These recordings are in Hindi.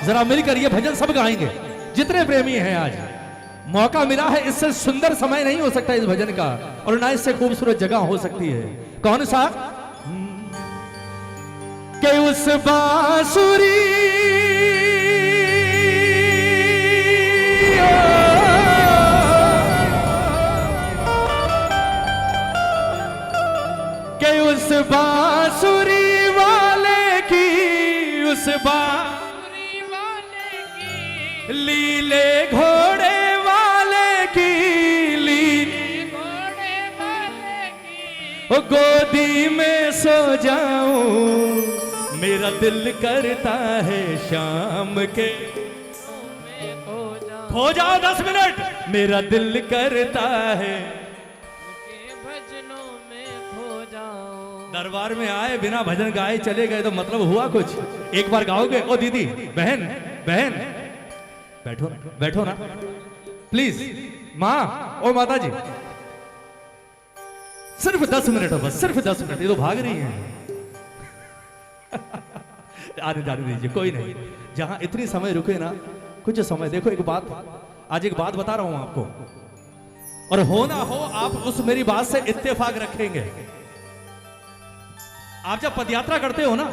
जरा मिलकर ये भजन सब गाएंगे, जितने प्रेमी हैं। आज मौका मिला है, इससे सुंदर समय नहीं हो सकता इस भजन का, और ना इससे खूबसूरत जगह हो सकती है। कौन सा? कि उस बांसुरी के उस बांसुरी वाले की, उस बांसुरी वाले की, लीले घोड़े वाले की, लीले घोड़े वाले की, ओ गोदी में सो जाऊं, मेरा दिल करता है शाम के खो जाओ 10 मिनट, मेरा दिल करता है भजनों में खो जाओ। दरबार में आए बिना भजन गाए चले गए तो मतलब हुआ कुछ? एक बार गाओगे? ओ दीदी, बहन बहन बैठो बैठो ना प्लीज। माँ, ओ माता जी, सिर्फ 10 मिनट हो, बस सिर्फ 10 मिनट। ये तो भाग रही हैं। आने जाने दीजिए, कोई नहीं। जहां इतनी समय रुके ना, कुछ समय देखो। एक बात, आज एक बात बता रहा हूं आपको, और हो ना हो आप उस मेरी बात से इत्तेफाक रखेंगे। आप जब पदयात्रा करते हो ना,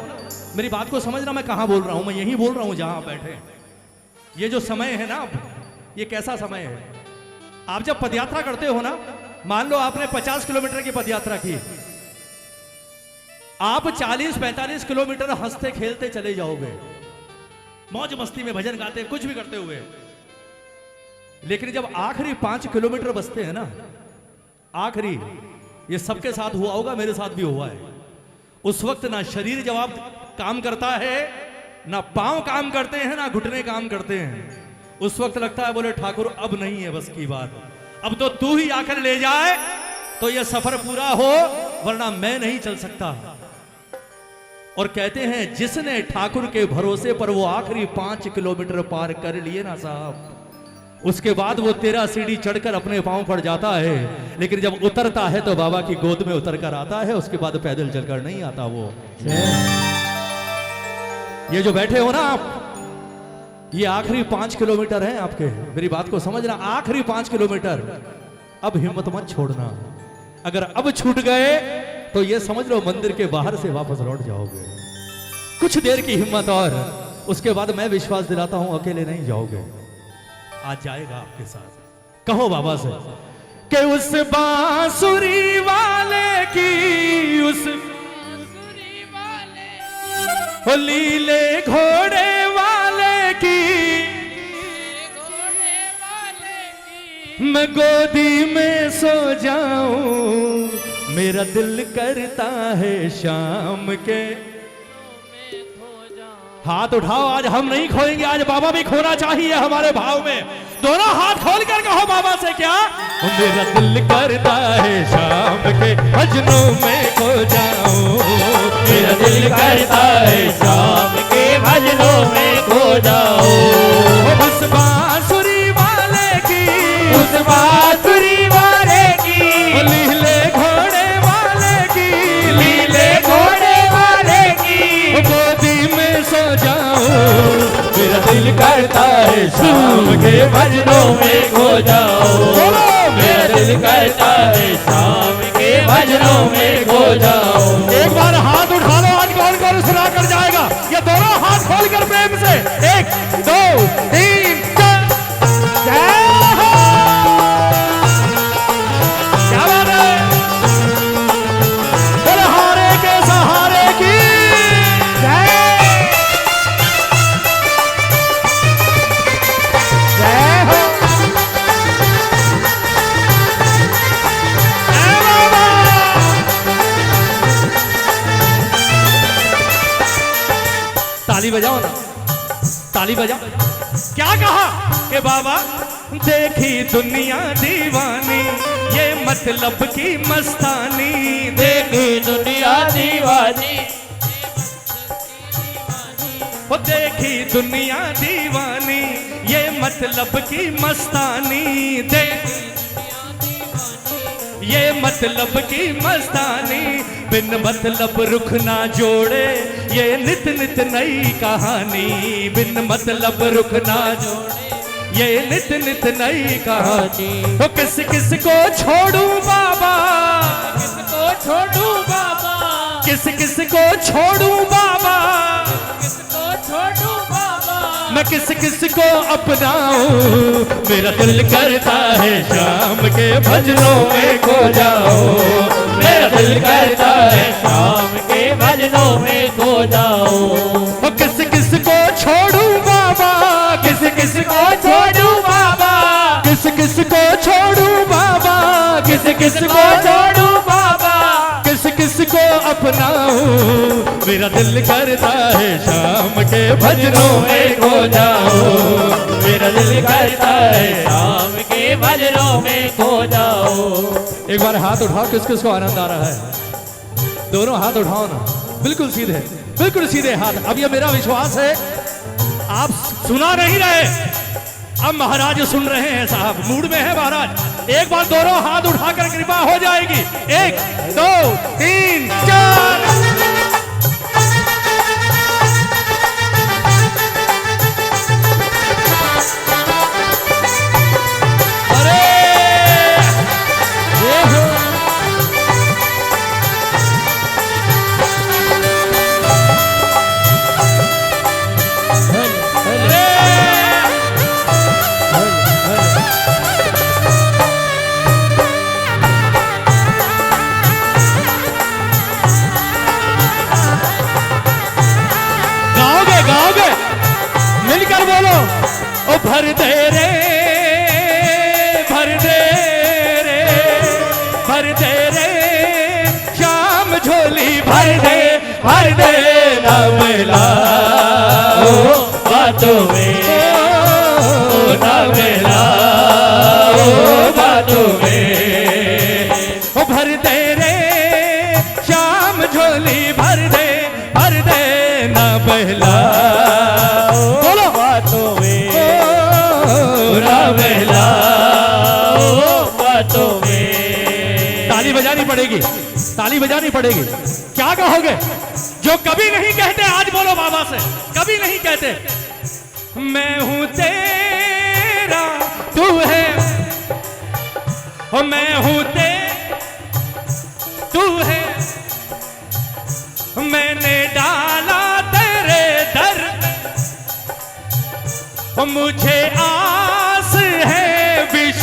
मेरी बात को समझना, मैं कहां बोल रहा हूं, मैं यहीं बोल रहा हूं जहां आप बैठे। ये जो समय है ना, ये कैसा समय है? आप जब पदयात्रा करते हो ना, मान लो आपने 50 किलोमीटर की पदयात्रा की, आप 40-45 किलोमीटर हंसते खेलते चले जाओगे, मौज मस्ती में भजन गाते, कुछ भी करते हुए। लेकिन जब आखिरी 5 किलोमीटर बचते हैं ना, आखिरी, ये सबके साथ हुआ होगा, मेरे साथ भी हुआ है। उस वक्त ना शरीर जवाब काम करता है, ना पांव काम करते हैं, ना घुटने काम करते हैं। उस वक्त लगता है बोले ठाकुर अब नहीं है बस की बात, अब तो तू ही आकर ले जाए तो ये सफर पूरा हो, वरना मैं नहीं चल सकता। और कहते हैं जिसने ठाकुर के भरोसे पर वो आखिरी 5 किलोमीटर पार कर लिए ना साहब, उसके बाद वो 13 सीढ़ी चढ़कर अपने पांव पड़ जाता है, लेकिन जब उतरता है तो बाबा की गोद में उतर कर आता है, उसके बाद पैदल चलकर नहीं आता वो। ये जो बैठे हो ना आप, ये आखिरी 5 किलोमीटर है आपके, मेरी बात को समझना, आखिरी 5 किलोमीटर। अब हिम्मत मत छोड़ना, अगर अब छूट गए तो ये समझ लो मंदिर के बाहर से वापस लौट जाओगे। कुछ देर की हिम्मत और, उसके बाद मैं विश्वास दिलाता हूं अकेले नहीं जाओगे, आज जाएगा आपके साथ। कहो बाबा से कि उस बांसुरी वाले की, उस बांसुरी वाले, लीले घोड़े वाले की, घोड़े वाले की, मैं गोदी में सो जाऊं, मेरा दिल करता है शाम के। हाथ उठाओ, आज हम नहीं खोएंगे, आज बाबा भी खोना चाहिए हमारे भाव में। दोनों हाथ खोल कर कहो बाबा से, क्या? मेरा दिल करता है शाम के भजनों में खो जाऊं, मेरा दिल करता है शाम के भजनों में खो जाऊं। उस बांसुरी वाले की, उस बांसुरी वाले की, लीले घोड़े वाले की, लीले घोड़े वाले की, गोदी में सो जाऊं, मेरा दिल करता है शाम के भजनों में खो जाओ। मेरा दिल करता है शाम के भजनों में खो जाओ। एक बार हाथ उठा लो, आज कौन कौन सुना कर जाएगा? ये दोनों हाथ खोलकर प्रेम से 1 2 3 4। जय हो, क्या बात है? बलहारे के सहारे की जय, जय हो, जय बाबा। ताली बजाओ ना, ताली बजाओ। क्या कहा कि बाबा देखी दुनिया दीवानी, ये मतलब की मस्तानी, देखी दुनिया दीवानी, वो देखी दुनिया दीवानी, ये मतलब की मस्तानी, ये मतलब की मस्तानी, बिन मतलब रुख ना जोड़े ये नित नित नई कहानी, बिन मतलब रुख ना जोड़े ये नित नित नई कहानी। तो किस किस को छोड़ूं बाबा, किसको छोड़ू बाबा, किस किस को छोड़ूं बाबा, किसको छोड़ू बाबा, मैं किस किस को अपनाऊं। मेरा दिल करता है शाम के भजनों में खो जाऊं, मेरा दिल करता है शाम के भजनों में खो जाऊं। और किस किस को छोड़ूं बाबा, किस किस को छोड़ू बाबा, किस किस को छोड़ूं बाबा, किस किस को छोड़ू बाबा, किस किस को अपनाऊं। मेरा दिल करता है शाम के भजनों में खो जाऊं, मेरा दिल करता है शाम के भजनों में खो जाऊं। एक बार हाथ उठाओ, किस किस को आनंद आ रहा है? दोनों हाथ उठाओ ना, बिल्कुल सीधे, बिल्कुल सीधे हाथ। अब ये मेरा विश्वास है आप सुना नहीं रहे, अब महाराज सुन रहे हैं साहब, मूड में है महाराज। एक बार दोनों हाथ उठाकर कृपा हो जाएगी। 1 2 3 4। मिलकर बोलो, ओ भर दे रे, भर दे रे, भर दे रे श्याम झोली भर दे, भर दे ना मिलाओ बातों में, ना मिलाओ बातों में। ओ भर दे रे श्याम झोली भर दे, भर दे ना बहला पड़ेगी, ताली बजानी पड़ेगी। क्या कहोगे जो कभी नहीं कहते? आज बोलो बाबा से, कभी नहीं कहते। मैं हूं तेरा तू है, और मैं हूं तू है, मैंने डाला तेरे दर, मुझे आस है विश,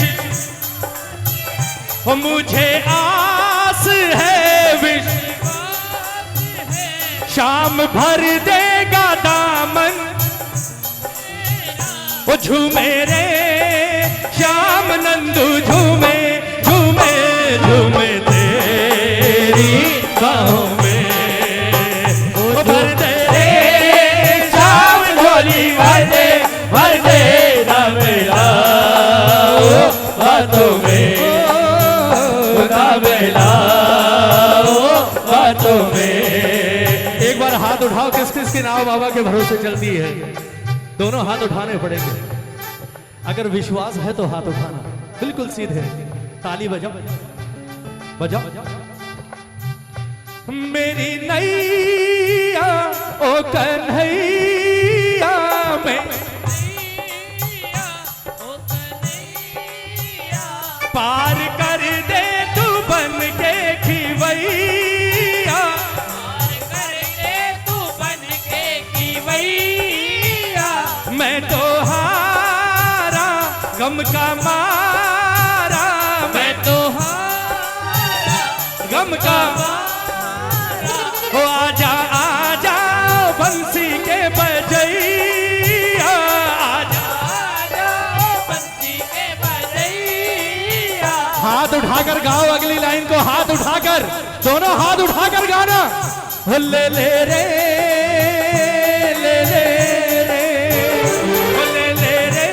मुझे आस है विश्वास है, शाम भर देगा दामन, वो झूमे रे श्याम नंदू झूमे, झूमे झूमे तेरी बाहों में, वो भर दे रे श्याम झोली भर दे, भर दे ना मिलाओ बातों में, बातों में। एक बार हाथ उठाओ, किस किस की नाव बाबा के भरोसे चलती है? दोनों हाथ उठाने पड़ेंगे। अगर विश्वास है तो हाथ उठाना, बिल्कुल सीधे। ताली बजाओ, बजाओ। मेरी नैया ओ कन्हैया में पार कर दे तू बन के खिवैया, पार कर दे तू बन के खिवैया। मैं तो हारा गम का मारा, मैं तो हारा गम का मारा, ओ आजा आजा बंसी के बजैया, आजा आजा बंसी के बजैया। हाथ उठाकर गाओ अगली लाइन को, हाथ उठाकर, दोनों हाथ उठाकर गाना। ले ले रे, ले ले रे, ले ले रे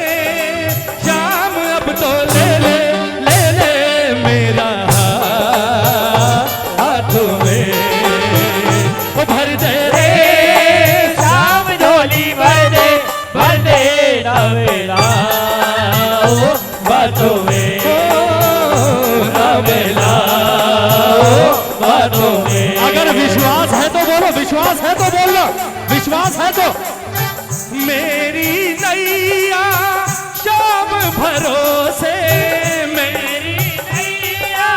शाम अब तो ले ले, ले ले मेरा हाथों में, वो भर दे रे शाम झोली भर दे, भर दे ना मिलाओ बातों में, ना मिलाओ बातों में। विश्वास है तो मेरी नैया शाम भरोसे, मेरी नैया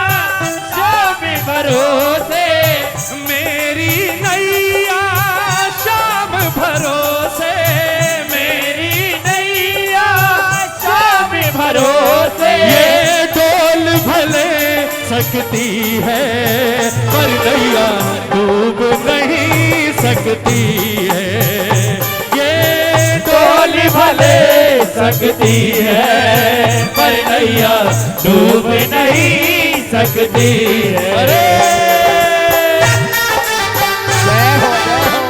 शाम भरोसे, मेरी नैया शाम भरोसे, मेरी नैया शाम भरोसे। ये डोल भले सकती है पर नैया डूब नहीं सकती है। ये डोल भले सकती है पर नैया डूब नहीं सकती है। अरे जय हो, जय हो।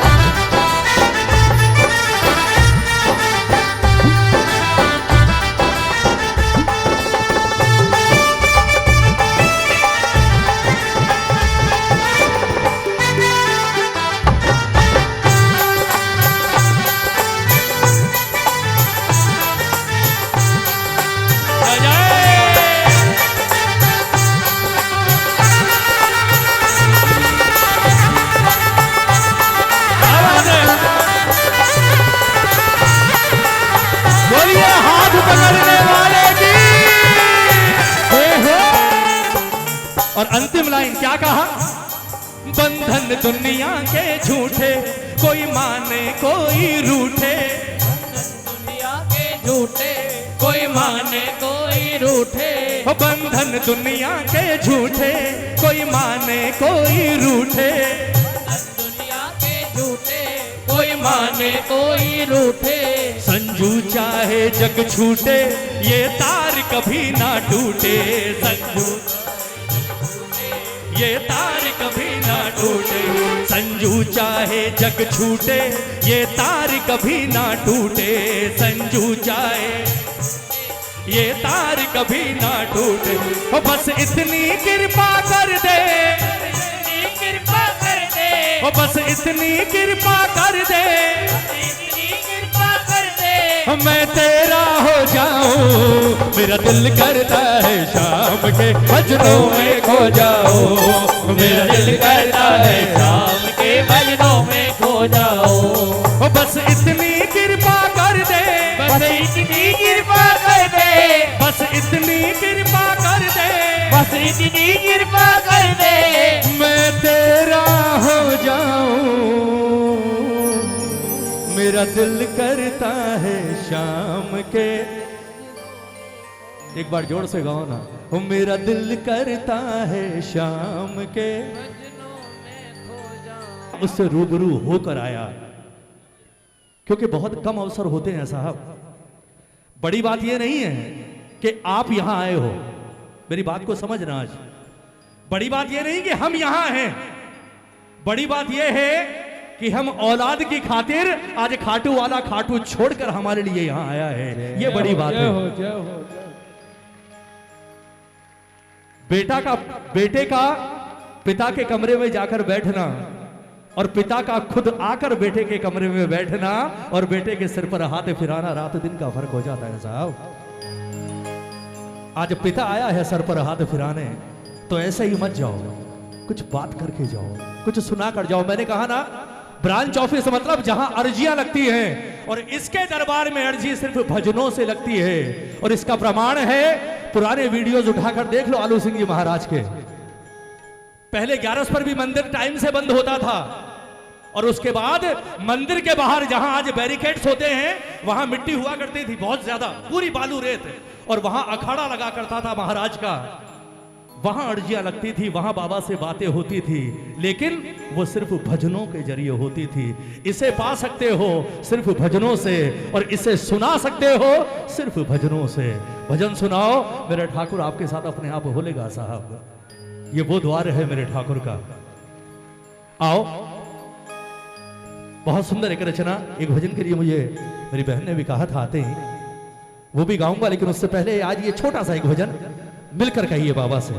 बोलिए हाथ पकड़ने वाले की। और अंतिम लाइन क्या कहा? बंधन दुनिया के झूठे, कोई माने कोई रूठे, दुनिया के झूठे, कोई माने कोई रूठे। बंधन दुनिया के झूठे, कोई माने कोई रूठे, दुनिया के झूठे, कोई माने कोई रूठे। संजू चाहे जग छूटे, ये तार कभी ना टूटे। संजू ये तार कभी ना टूटे, संजू चाहे जग छूटे, ये तार कभी ना टूटे। संजू चाहे ये तार कभी ना टूटे। ओ बस इतनी कृपा कर दे, इतनी कृपा कर दे, ओ बस इतनी कृपा कर दे, इतनी कृपा कर दे। मैं तेरा हो जाऊं। मेरा दिल करता है शाम के भजनों में खो जाऊं। मेरा दिल करता है शाम के भजनों में खो जाओ। ओ बस इतनी कृपा कर दे, बस इतनी कृपा कर दे, बस इतनी कृपा कर दे, बस इतनी कृपा कर दे। मैं तेरा हो जाऊं। मेरा दिल करता है शाम के, एक बार जोर से गाओ ना। ओ मेरा दिल करता है शाम के, उससे रूबरू होकर आया, क्योंकि बहुत कम अवसर होते हैं साहब। बड़ी बात यह नहीं है कि आप यहां आए हो, मेरी बात को समझना। आज बड़ी बात यह नहीं कि हम यहां हैं, बड़ी बात यह है कि हम औलाद की खातिर आज खाटू वाला खाटू छोड़कर हमारे लिए यहां आया है। ये बड़ी बात है। बेटे का पिता के कमरे में जाकर बैठना और पिता का खुद आकर बेटे के कमरे में बैठना और बेटे के सिर पर हाथ फिराना, रात दिन का फर्क हो जाता है साहब। आज पिता आया है सर पर हाथ फिराने, तो ऐसे ही मत जाओ, कुछ बात करके जाओ, कुछ सुना कर जाओ। मैंने कहा ना, ब्रांच ऑफिस मतलब जहां अर्जियां लगती हैं, और इसके दरबार में अर्जी सिर्फ भजनों से लगती है। और इसका प्रमाण है, पुराने वीडियोस उठाकर देख लो आलू सिंह जी महाराज के। पहले 11 पर भी मंदिर टाइम से बंद होता था, और उसके बाद मंदिर के बाहर जहां आज बैरिकेड्स होते हैं, वहां मिट्टी हुआ करती थी बहुत ज्यादा, पूरी बालू रेत, और वहां अखाड़ा लगा करता था महाराज का। वहां अर्जियां लगती थी, वहां बाबा से बातें होती थी, लेकिन वो सिर्फ भजनों के जरिए होती थी। इसे पा सकते हो सिर्फ भजनों से, और इसे सुना सकते हो सिर्फ भजनों से। भजन सुनाओ, मेरे ठाकुर आपके साथ अपने आप बोलेगा साहब। ये वो द्वार है मेरे ठाकुर का। आओ, बहुत सुंदर एक रचना, एक भजन के लिए मुझे मेरी बहन ने भी कहा था आते ही, वो भी गाऊंगा, लेकिन उससे पहले आज ये छोटा सा एक भजन मिलकर कहिए बाबा से।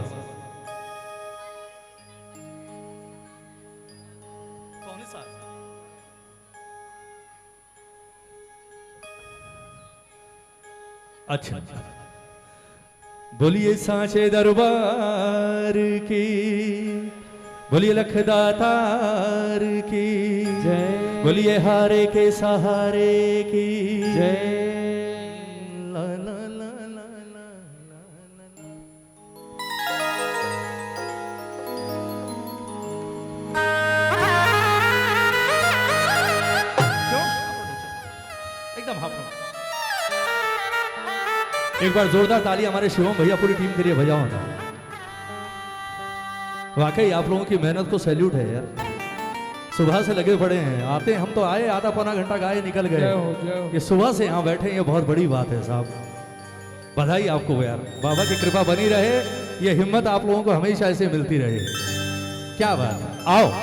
कौन सा? अच्छा, बोलिए सांचे दरबार की, बोलिए लखदातार की जय, बोलिए हारे के सहारे की जय। ला ला ला ला ला ला ला। क्यों? एकदम हाफ। एक बार जोरदार ताली हमारे शिवम भैया पूरी टीम के लिए बजाओ ना। वाकई आप लोगों की मेहनत को सैल्यूट है यार, सुबह से लगे पड़े हैं। आते हम तो आए, आधा पौना घंटा गाए निकल जय गए। हो, जय हो। ये सुबह से यहाँ बैठे हैं, ये बहुत बड़ी बात है साहब। बधाई आपको यार, बाबा की कृपा बनी रहे, ये हिम्मत आप लोगों को हमेशा ऐसे मिलती रहे। क्या बात है, आओ।